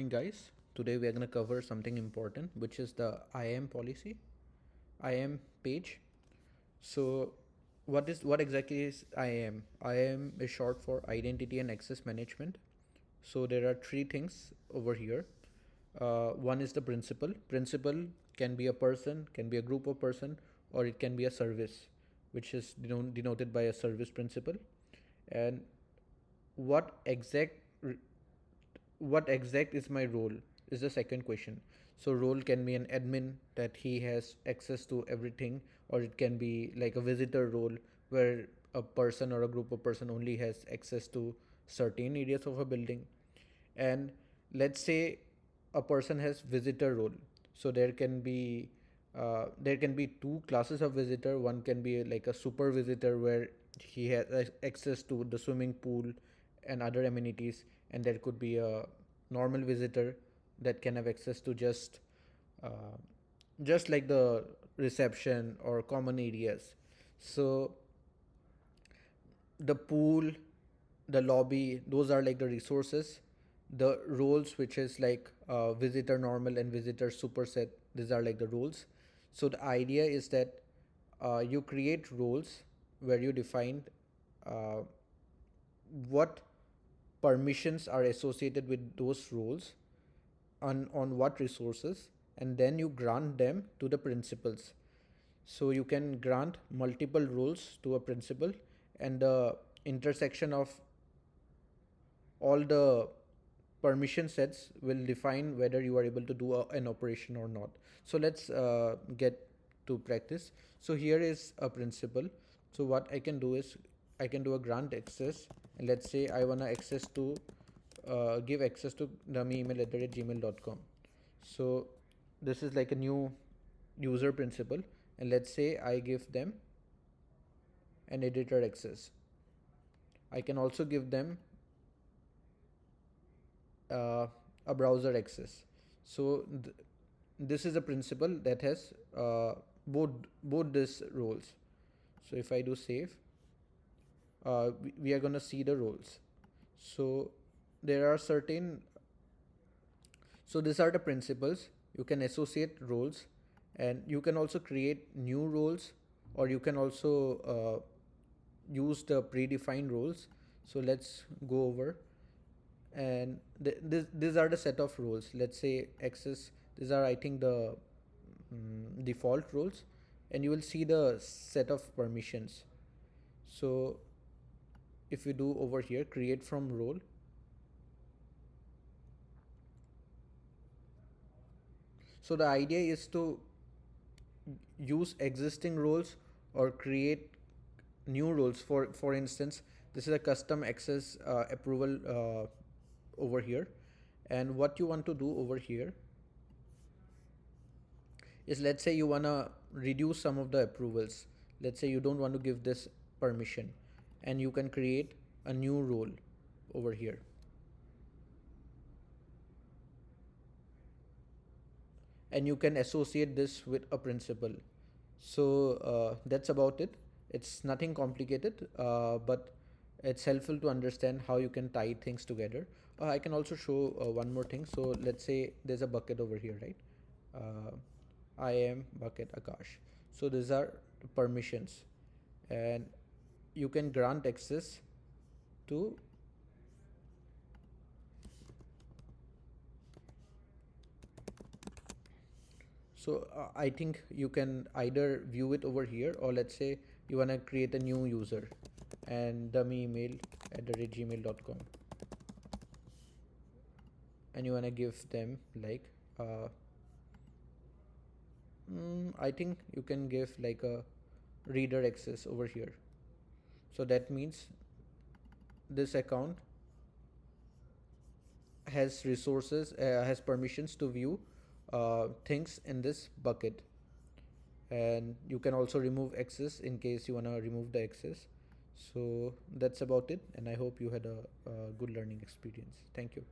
morning, guys. Today we are going to cover something important, which is the IAM policy, IAM page. So, what exactly is IAM? IAM is short for Identity and Access Management. So there are three things over here. One is the principal. Principal can be a person, can be a group of person, or it can be a service, which is denoted by a service principal. And what exact what exact is my role is the second question. So role can be an admin that he has access to everything, or it can be like a visitor role where a person or a group of person only has access to certain areas of a building. And let's say a person has visitor role, so there can be two classes of visitor. One can be like a super visitor where he has access to the swimming pool and other amenities, and there could be a normal visitor that can have access to uh, just like the reception or common areas. So the pool, the lobby, those are like the resources. The roles, which is like visitor normal and visitor superset, these are like the roles. So the idea is that you create roles where you define uh, what permissions are associated with those roles on what resources, and then you grant them to the principals. So you can grant multiple roles to a principal, and the intersection of all the permission sets will define whether you are able to do an operation or not. So let's get to practice. So here is a principal. So what I can do is I can do a grant access, and let's say I want to access to give access to dummyemail@gmail.com. So this is like a new user principal, and let's say I give them an editor access. I can also give them uh, a browser access. So this is a principal that has both these roles. So if I do save, we are going to see the roles. So there are certain, so these are the principles. You can associate roles, and you can also create new roles, or you can also use the predefined roles. So let's go over, and these are the set of roles. Let's say access, these are I think the default roles, and you will see the set of permissions. So if you do over here create from role, so the idea is to use existing roles or create new roles. For instance, this is a custom access approval over here, and what you want to do over here is, let's say you want to reduce some of the approvals. Let's say you don't want to give this permission, and you can create a new role over here, and you can associate this with a principal. So that's about it. It's nothing complicated, but it's helpful to understand how you can tie things together. I can also show one more thing. So let's say there's a bucket over here, right? uh, I am bucket Akash. So these are permissions, and you can grant access to, so I think you can either view it over here, or let's say you want to create a new user, and dummyemail@gmail.com, and you want to give them like I think you can give like a reader access over here. So that means this account has resources, has permissions to view things in this bucket. And you can also remove access in case you want to remove the access. So that's about it, and I hope you had a good learning experience. Thank you.